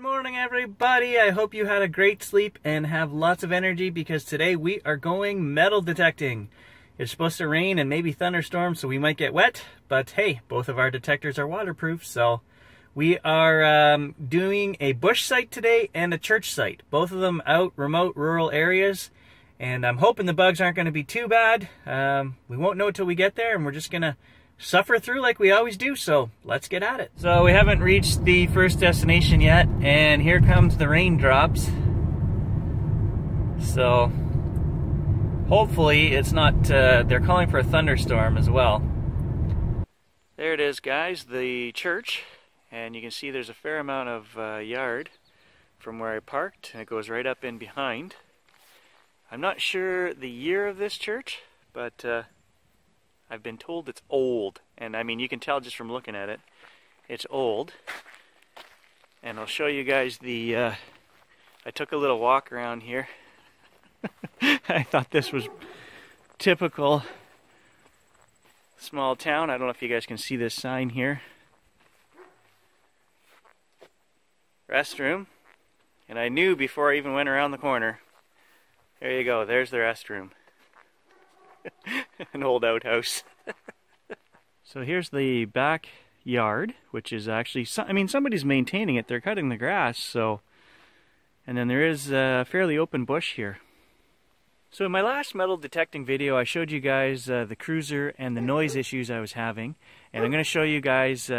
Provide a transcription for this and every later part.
Good morning, everybody. I hope you had a great sleep and have lots of energy because today we are going metal detecting. It's supposed to rain and maybe thunderstorm, so we might get wet, but hey, both of our detectors are waterproof, so we are doing a bush site today and a church site, both of them out remote rural areas, and I'm hoping the bugs aren't going to be too bad. We won't know till we get there, and we're just going to suffer through like we always do, so let's get at it. So we haven't reached the first destination yet, and here comes the raindrops. So hopefully it's not, they're calling for a thunderstorm as well. There it is, guys, the church, and you can see there's a fair amount of yard from where I parked, and it goes right up in behind. I'm not sure the year of this church, but I've been told it's old, and I mean you can tell just from looking at it, it's old. And I'll show you guys the, I took a little walk around here. I thought this was typical small town. I don't know if you guys can see this sign here. Restroom. And I knew before I even went around the corner. There you go, there's the restroom. An old outhouse. So here's the backyard, which is actually, I mean, somebody's maintaining it. They're cutting the grass, so. And then there is a fairly open bush here. So in my last metal detecting video, I showed you guys the Kruzer and the noise issues I was having. And I'm going to show you guys,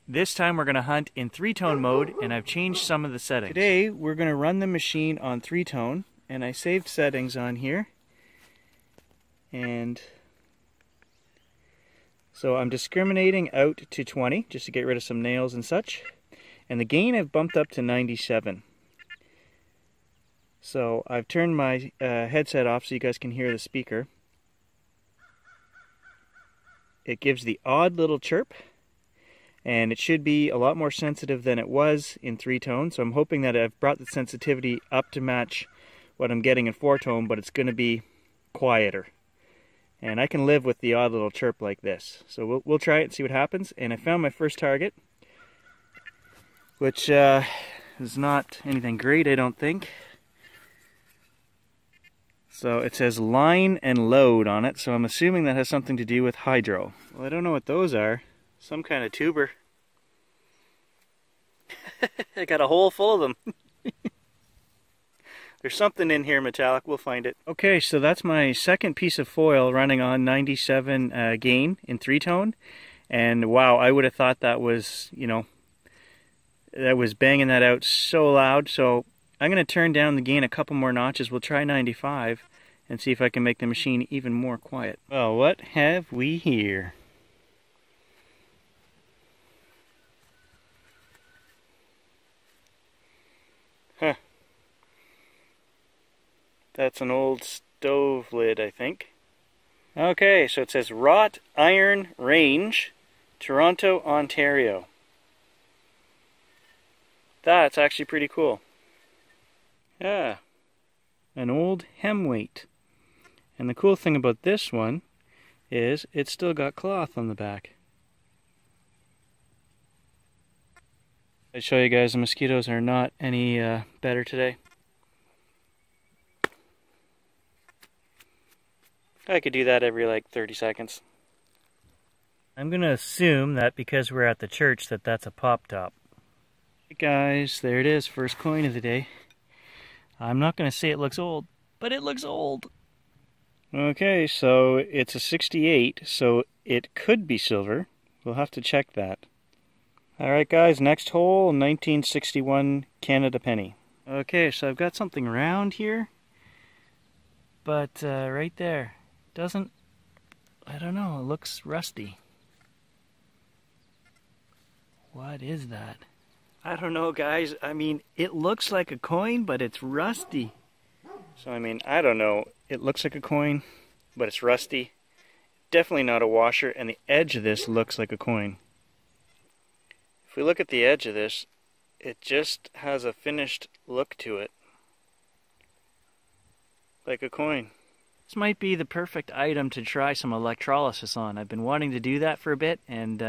this time we're going to hunt in 3-tone mode, and I've changed some of the settings. Today we're going to run the machine on 3-tone, and I saved settings on here. And so I'm discriminating out to 20 just to get rid of some nails and such. And the gain I've bumped up to 97. So I've turned my headset off so you guys can hear the speaker. It gives the odd little chirp, and it should be a lot more sensitive than it was in 3-tone. So I'm hoping that I've brought the sensitivity up to match what I'm getting in 4-tone, but it's going to be quieter. And I can live with the odd little chirp like this. So we'll try it and see what happens. And I found my first target, which is not anything great, I don't think. So it says line and load on it, so I'm assuming that has something to do with hydro. Well, I don't know what those are. Some kind of tuber. I got a hole full of them. There's something in here metallic, we'll find it. Okay, so that's my second piece of foil running on 97 gain in 3-tone. And wow, I would have thought that was, you know, that was banging that out so loud. So I'm going to turn down the gain a couple more notches. We'll try 95 and see if I can make the machine even more quiet. Well, what have we here? Huh. That's an old stove lid, I think. Okay, so it says Wrought Iron Range, Toronto, Ontario. That's actually pretty cool. Yeah, an old hem weight. And the cool thing about this one is it's still got cloth on the back. I show you guys the mosquitoes are not any better today. I could do that every like 30 seconds. I'm going to assume that because we're at the church that that's a pop top. Hey guys, there it is, first coin of the day. I'm not going to say it looks old, but it looks old. Okay, so it's a 68, so it could be silver. We'll have to check that. Alright guys, next hole, 1961 Canada penny. Okay, so I've got something round here, but right there. Doesn't, I don't know, it looks rusty. What is that? I don't know, guys. I mean, it looks like a coin, but it's rusty. So, I mean, I don't know. It looks like a coin, but it's rusty. Definitely not a washer, and the edge of this looks like a coin. If we look at the edge of this, it just has a finished look to it. Like a coin. This might be the perfect item to try some electrolysis on. I've been wanting to do that for a bit, and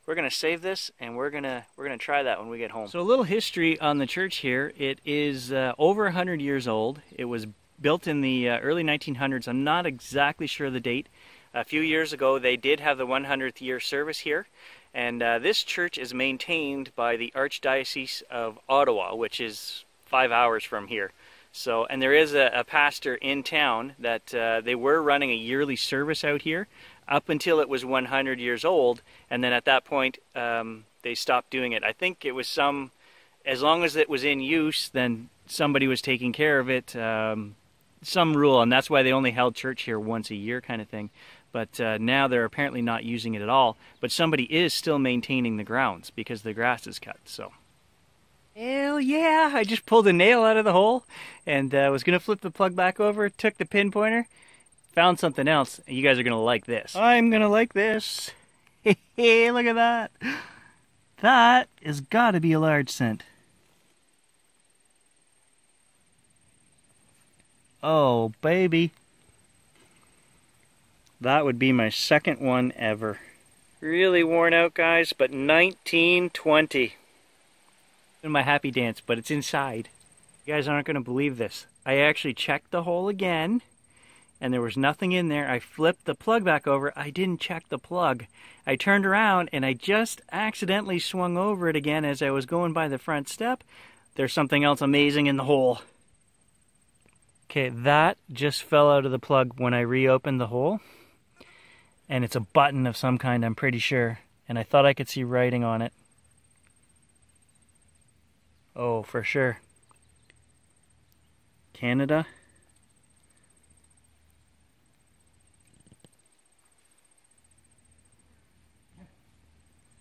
we're gonna save this, and we're gonna try that when we get home. So a little history on the church here. It is over 100 years old. It was built in the early 1900s. I'm not exactly sure the date. A few years ago, they did have the 100th year service here, and this church is maintained by the Archdiocese of Ottawa, which is 5 hours from here. So, and there is a pastor in town that they were running a yearly service out here up until it was 100 years old, and then at that point they stopped doing it. I think it was as long as it was in use, then somebody was taking care of it, some rule, and that's why they only held church here once a year kind of thing. But now they're apparently not using it at all, but somebody is still maintaining the grounds because the grass is cut, so. Hell yeah, I just pulled a nail out of the hole and was going to flip the plug back over, took the pinpointer, found something else, and you guys are going to like this. I'm going to like this. Hey, look at that. That has got to be a large cent. Oh, baby. That would be my second one ever. Really worn out, guys, but 1920. In my happy dance, but it's inside. You guys aren't going to believe this. I actually checked the hole again, and there was nothing in there. I flipped the plug back over. I didn't check the plug. I turned around, and I just accidentally swung over it again as I was going by the front step. There's something else amazing in the hole. Okay, that just fell out of the plug when I reopened the hole. And it's a button of some kind, I'm pretty sure. And I thought I could see writing on it. Oh, for sure. Canada.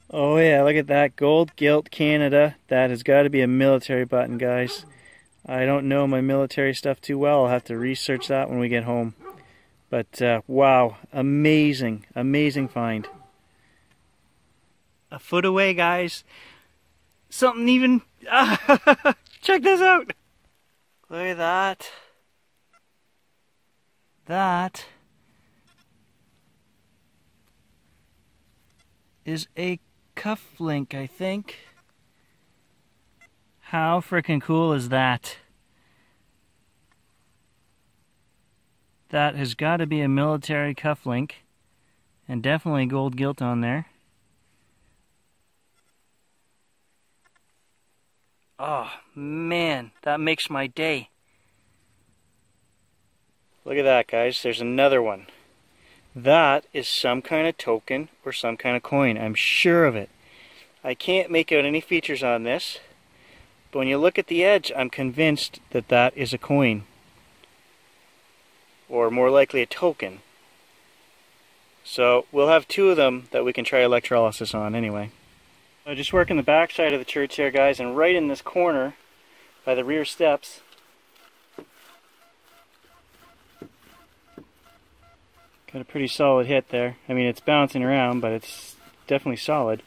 Oh yeah, look at that. Gold Gilt Canada. That has got to be a military button, guys. I don't know my military stuff too well. I'll have to research that when we get home. But wow, amazing, amazing find. A foot away, guys. Something even... check this out. Look at that. That is a cufflink, I think. How frickin' cool is that? That has got to be a military cufflink, and definitely gold gilt on there. Oh man, that makes my day. Look at that, guys. There's another one. That is some kind of token or some kind of coin. I'm sure of it. I can't make out any features on this, but when you look at the edge, I'm convinced that that is a coin. Or more likely a token. So we'll have two of them that we can try electrolysis on anyway. I just work in the back side of the church here, guys, and right in this corner by the rear steps, got a pretty solid hit there. I mean, it's bouncing around, but it's definitely solid.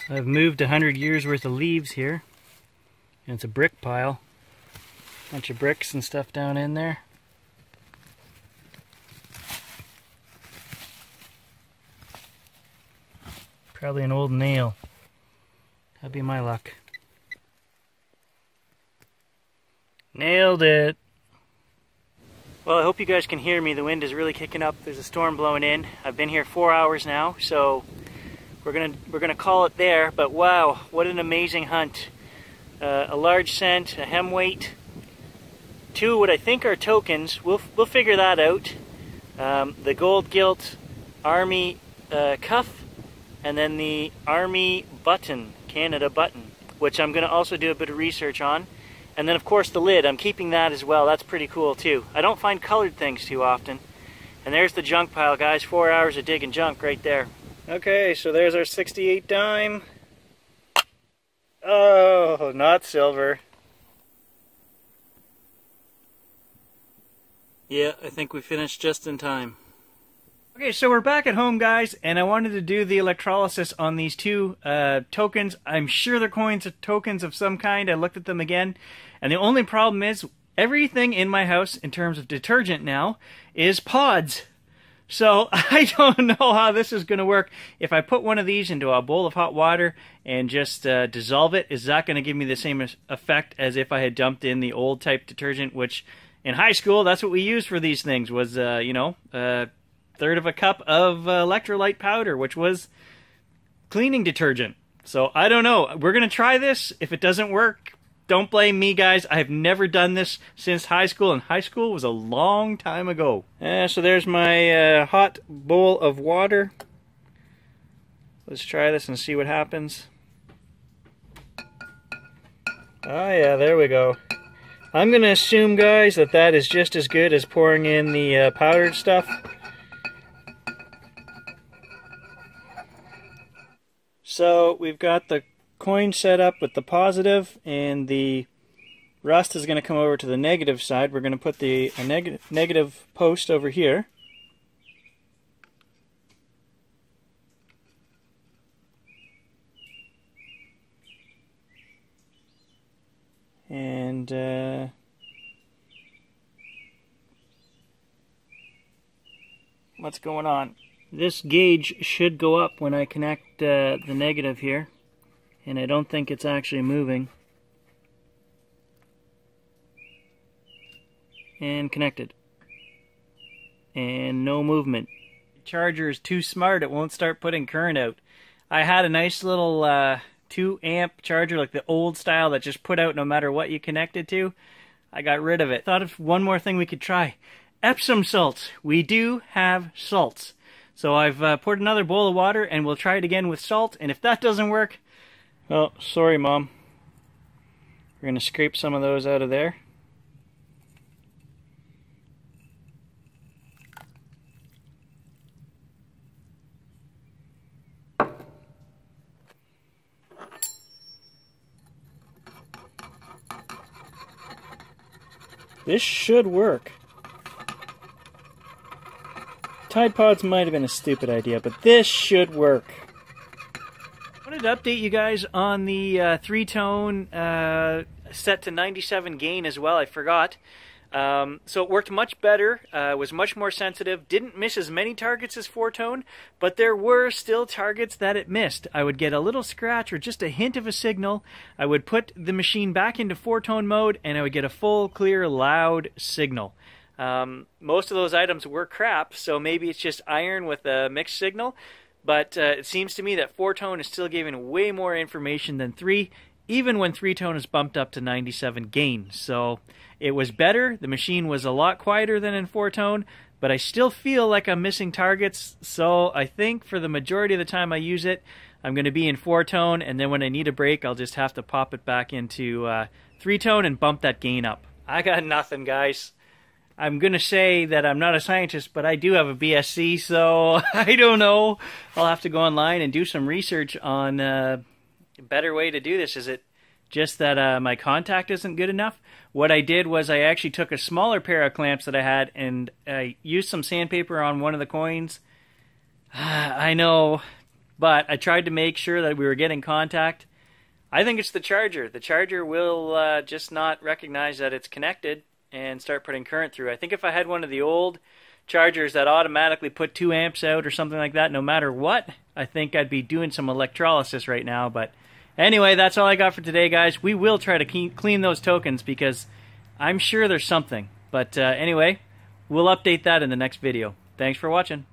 So I've moved 100 years worth of leaves here, and it's a brick pile. Bunch of bricks and stuff down in there. Probably an old nail. That'd be my luck. Nailed it! Well, I hope you guys can hear me. The wind is really kicking up. There's a storm blowing in. I've been here 4 hours now, so we're gonna call it there. But wow, what an amazing hunt! A large cent, a hem weight. Two what I think are tokens. We'll figure that out. The gold gilt Army cuff, and then the Army button, Canada button, which I'm going to also do a bit of research on. And then of course the lid, I'm keeping that as well. That's pretty cool too. I don't find colored things too often. And there's the junk pile, guys. 4 hours of digging junk right there. Okay, so there's our 68 dime. Oh, not silver. Yeah, I think we finished just in time. Okay, so we're back at home, guys, and I wanted to do the electrolysis on these two tokens. I'm sure they're coins or tokens of some kind. I looked at them again, and the only problem is everything in my house in terms of detergent now is pods. So I don't know how this is going to work. If I put one of these into a bowl of hot water and just dissolve it, is that going to give me the same effect as if I had dumped in the old type detergent, which in high school, that's what we used for these things, was, you know, a third of a cup of electrolyte powder, which was cleaning detergent. So I don't know. We're going to try this. If it doesn't work, don't blame me, guys. I have never done this since high school, and high school was a long time ago. So there's my hot bowl of water. Let's try this and see what happens. Oh yeah, there we go. I'm going to assume, guys, that that is just as good as pouring in the powdered stuff. So we've got the coin set up with the positive, and the rust is going to come over to the negative side. We're going to put the negative post over here. And what's going on? This gauge should go up when I connect the negative here. And I don't think it's actually moving. And connected. And no movement. The charger is too smart, it won't start putting current out. I had a nice little 2 amp charger, like the old style, that just put out no matter what you connected to. I got rid of it. Thought of one more thing we could try. Epsom salts. We do have salts. So I've poured another bowl of water, and we'll try it again with salt, and if that doesn't work, well, sorry, Mom. We're going to scrape some of those out of there. This should work. Tide Pods might have been a stupid idea, but this should work. I wanted to update you guys on the 3-tone set to 97 gain as well. I forgot. So it worked much better, was much more sensitive, didn't miss as many targets as 4-tone, but there were still targets that it missed. I would get a little scratch or just a hint of a signal. I would put the machine back into 4-tone mode, and I would get a full, clear, loud signal. Most of those items were crap, so maybe it's just iron with a mixed signal. But it seems to me that 4-tone is still giving way more information than 3, even when 3-tone is bumped up to 97 gain. So it was better. The machine was a lot quieter than in 4-tone, but I still feel like I'm missing targets. So I think for the majority of the time I use it, I'm going to be in 4-tone, and then when I need a break, I'll just have to pop it back into 3-tone and bump that gain up. I got nothing, guys. I'm going to say that I'm not a scientist, but I do have a BSc, so I don't know. I'll have to go online and do some research on a better way to do this. Is it just that my contact isn't good enough? What I did was I actually took a smaller pair of clamps that I had, and I used some sandpaper on one of the coins. I know, but I tried to make sure that we were getting contact. I think it's the charger. The charger will just not recognize that it's connected and start putting current through. I think if I had one of the old chargers that automatically put 2 amps out or something like that, no matter what, I think I'd be doing some electrolysis right now. But anyway, that's all I got for today, guys. We will try to clean those tokens because I'm sure there's something. But anyway, we'll update that in the next video. Thanks for watching.